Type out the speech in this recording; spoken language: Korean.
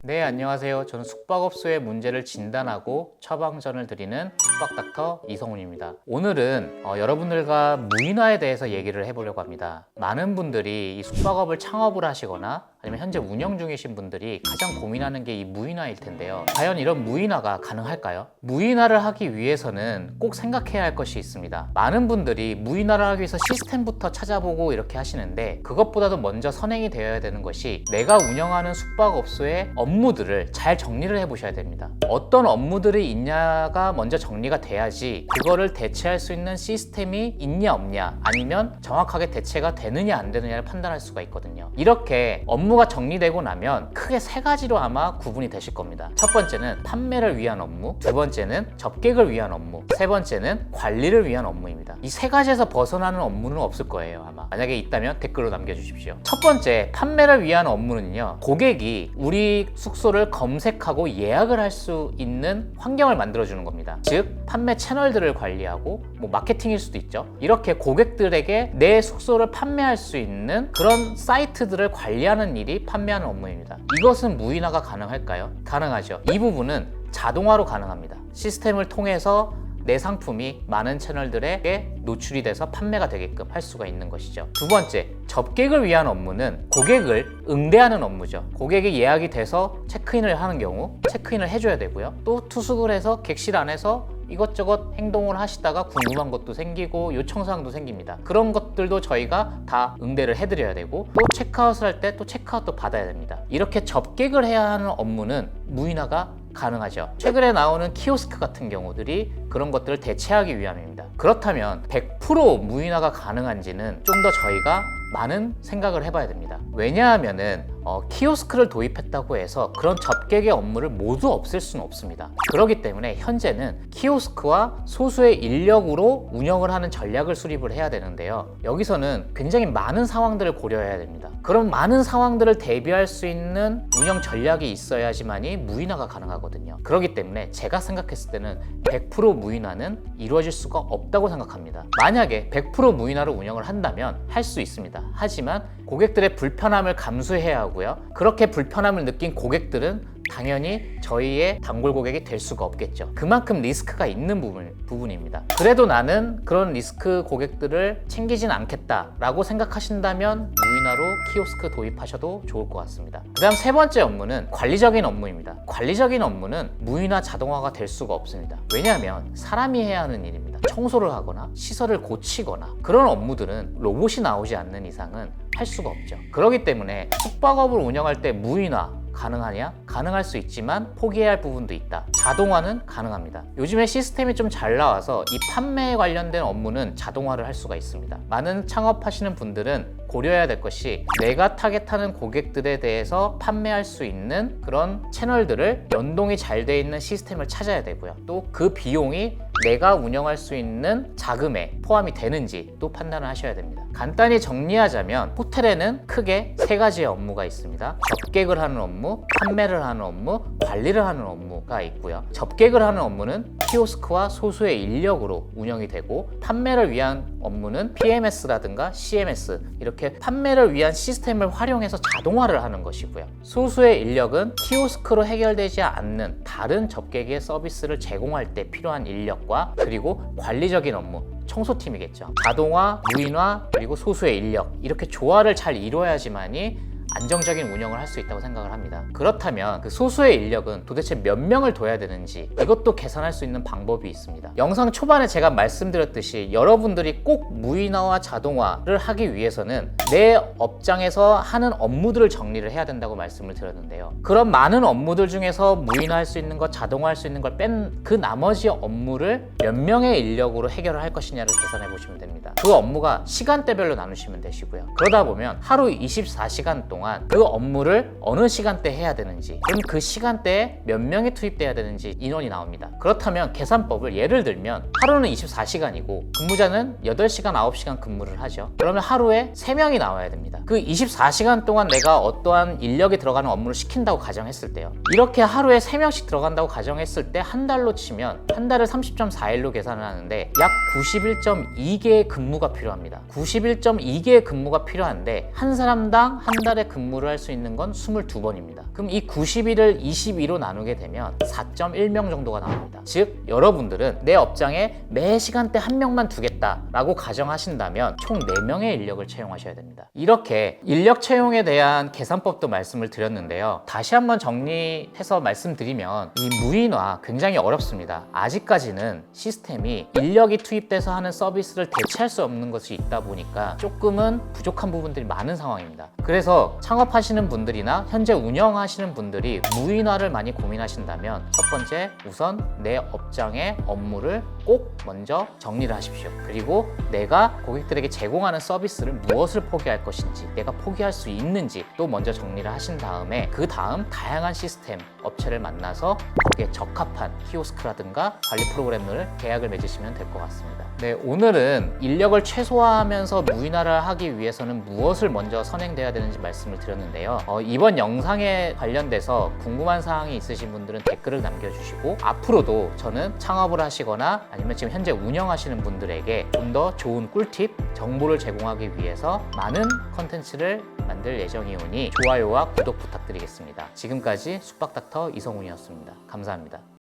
네, 안녕하세요. 저는 숙박업소의 문제를 진단하고 처방전을 드리는 숙박닥터 이성훈입니다. 오늘은 여러분들과 무인화에 대해서 얘기를 해보려고 합니다. 많은 분들이 이 숙박업을 창업을 하시거나 아니면 현재 운영 중이신 분들이 가장 고민하는 게 이 무인화일 텐데요. 과연 이런 무인화가 가능할까요? 무인화를 하기 위해서는 꼭 생각해야 할 것이 있습니다. 많은 분들이 무인화를 하기 위해서 시스템부터 찾아보고 이렇게 하시는데, 그것보다도 먼저 선행이 되어야 되는 것이 내가 운영하는 숙박업소의 업무들을 잘 정리를 해 보셔야 됩니다. 어떤 업무들이 있냐가 먼저 정리가 돼야지 그거를 대체할 수 있는 시스템이 있냐 없냐, 아니면 정확하게 대체가 되느냐 안 되느냐를 판단할 수가 있거든요. 이렇게 업무가 정리되고 나면 크게 세 가지로 아마 구분이 되실 겁니다. 첫 번째는 판매를 위한 업무, 두 번째는 접객을 위한 업무, 세 번째는 관리를 위한 업무입니다. 이 세 가지에서 벗어나는 업무는 없을 거예요. 아마 만약에 있다면 댓글로 남겨주십시오. 첫 번째, 판매를 위한 업무는요, 고객이 우리 숙소를 검색하고 예약을 할 수 있는 환경을 만들어주는 겁니다. 즉, 판매 채널들을 관리하고, 마케팅일 수도 있죠. 이렇게 고객들에게 내 숙소를 판매할 수 있는 그런 사이트들을 관리하는 일이 판매하는 업무입니다. 이것은 무인화가 가능할까요? 가능하죠. 이 부분은 자동화로 가능합니다. 시스템을 통해서 내 상품이 많은 채널들에게 노출이 돼서 판매가 되게끔 할 수가 있는 것이죠. 두 번째, 접객을 위한 업무는 고객을 응대하는 업무죠. 고객이 예약이 돼서 체크인을 하는 경우 체크인을 해줘야 되고요. 또 투숙을 해서 객실 안에서 이것저것 행동을 하시다가 궁금한 것도 생기고 요청사항도 생깁니다. 그런 것들도 저희가 다 응대를 해드려야 되고, 또 체크아웃을 할 때 또 체크아웃도 받아야 됩니다. 이렇게 접객을 해야 하는 업무는 무인화가 가능하죠. 최근에 나오는 키오스크 같은 경우들이 그런 것들을 대체하기 위함입니다. 그렇다면 100% 무인화가 가능한지는 좀 더 저희가 많은 생각을 해봐야 됩니다. 왜냐하면은 키오스크를 도입했다고 해서 그런 접객의 업무를 모두 없앨 수는 없습니다. 그렇기 때문에 현재는 키오스크와 소수의 인력으로 운영을 하는 전략을 수립을 해야 되는데요. 여기서는 굉장히 많은 상황들을 고려해야 됩니다. 그런 많은 상황들을 대비할 수 있는 운영 전략이 있어야지만이 무인화가 가능하거든요. 그렇기 때문에 제가 생각했을 때는 100% 무인화는 이루어질 수가 없다고 생각합니다. 만약에 100% 무인화로 운영을 한다면 할 수 있습니다. 하지만 고객들의 불편함을 감수해야 하고요. 그렇게 불편함을 느낀 고객들은 당연히 저희의 단골 고객이 될 수가 없겠죠. 그만큼 리스크가 있는 부분입니다. 그래도 나는 그런 리스크 고객들을 챙기진 않겠다라고 생각하신다면 무인화로 키오스크 도입하셔도 좋을 것 같습니다. 그 다음 세 번째 업무는 관리적인 업무입니다. 관리적인 업무는 무인화 자동화가 될 수가 없습니다. 왜냐하면 사람이 해야 하는 일입니다. 청소를 하거나 시설을 고치거나 그런 업무들은 로봇이 나오지 않는 이상은 할 수가 없죠. 그렇기 때문에 숙박업을 운영할 때 무인화 가능하냐? 가능할 수 있지만 포기해야 할 부분도 있다. 자동화는 가능합니다. 요즘에 시스템이 좀 잘 나와서 이 판매에 관련된 업무는 자동화를 할 수가 있습니다. 많은 창업하시는 분들은 고려해야 될 것이, 내가 타겟하는 고객들에 대해서 판매할 수 있는 그런 채널들을 연동이 잘 돼 있는 시스템을 찾아야 되고요. 또 그 비용이 내가 운영할 수 있는 자금에 포함이 되는지 또 판단을 하셔야 됩니다. 간단히 정리하자면 호텔에는 크게 세 가지의 업무가 있습니다. 접객을 하는 업무, 판매를 하는 업무, 관리를 하는 업무가 있고요. 접객을 하는 업무는 키오스크와 소수의 인력으로 운영이 되고, 판매를 위한 업무는 PMS라든가 CMS, 이렇게 판매를 위한 시스템을 활용해서 자동화를 하는 것이고요. 소수의 인력은 키오스크로 해결되지 않는 다른 접객의 서비스를 제공할 때 필요한 인력과, 그리고 관리적인 업무, 청소팀이겠죠. 자동화, 무인화, 그리고 소수의 인력, 이렇게 조화를 잘 이루어야지만이 안정적인 운영을 할 수 있다고 생각을 합니다. 그렇다면 그 소수의 인력은 도대체 몇 명을 둬야 되는지, 이것도 계산할 수 있는 방법이 있습니다. 영상 초반에 제가 말씀드렸듯이 여러분들이 꼭 무인화와 자동화를 하기 위해서는 내 업장에서 하는 업무들을 정리를 해야 된다고 말씀을 드렸는데요. 그런 많은 업무들 중에서 무인화할 수 있는 것, 자동화할 수 있는 걸 뺀 그 나머지 업무를 몇 명의 인력으로 해결을 할 것이냐를 계산해 보시면 됩니다. 그 업무가 시간대별로 나누시면 되시고요. 그러다 보면 하루 24시간 동안 그 업무를 어느 시간대 해야 되는지, 그럼 그 시간대에 몇 명이 투입돼야 되는지 인원이 나옵니다. 그렇다면 계산법을, 예를 들면 하루는 24시간이고 근무자는 8시간, 9시간 근무를 하죠. 그러면 하루에 3명이 나와야 됩니다. 그 24시간 동안 내가 어떠한 인력이 들어가는 업무를 시킨다고 가정했을 때요. 이렇게 하루에 3명씩 들어간다고 가정했을 때 한 달로 치면 한 달을 30.4일로 계산을 하는데 약 91.2개의 근무가 필요합니다. 91.2개의 근무가 필요한데 한 사람당 한 달에 근무를 할 수 있는 건 22번입니다. 그럼 이 90일을 22로 나누게 되면 4.1명 정도가 나옵니다. 즉 여러분들은 내 업장에 매 시간대 한 명만 두겠다라고 가정하신다면 총 4명의 인력을 채용하셔야 됩니다. 이렇게 인력 채용에 대한 계산법도 말씀을 드렸는데요. 다시 한번 정리해서 말씀드리면 이 무인화 굉장히 어렵습니다. 아직까지는 시스템이 인력이 투입돼서 하는 서비스를 대체할 수 없는 것이 있다 보니까 조금은 부족한 부분들이 많은 상황입니다. 그래서 창업하시는 분들이나 현재 운영하시는 분들이 무인화를 많이 고민하신다면 첫 번째, 우선 내 업장의 업무를 꼭 먼저 정리를 하십시오. 그리고 내가 고객들에게 제공하는 서비스를 무엇을 포기할 것인지, 내가 포기할 수 있는지 또 먼저 정리를 하신 다음에 그 다음 다양한 시스템, 업체를 만나서 거기에 적합한 키오스크라든가 관리 프로그램을 계약을 맺으시면 될 것 같습니다. 네, 오늘은 인력을 최소화하면서 무인화를 하기 위해서는 무엇을 먼저 선행돼야 되는지 말씀을 드렸는데요. 이번 영상에 관련돼서 궁금한 사항이 있으신 분들은 댓글을 남겨주시고 앞으로도 저는 창업을 하시거나 아니면 지금 현재 운영하시는 분들에게 좀 더 좋은 꿀팁, 정보를 제공하기 위해서 많은 컨텐츠를 만들 예정이오니 좋아요와 구독 부탁드리겠습니다. 지금까지 숙박닥터 이성훈이었습니다. 감사합니다.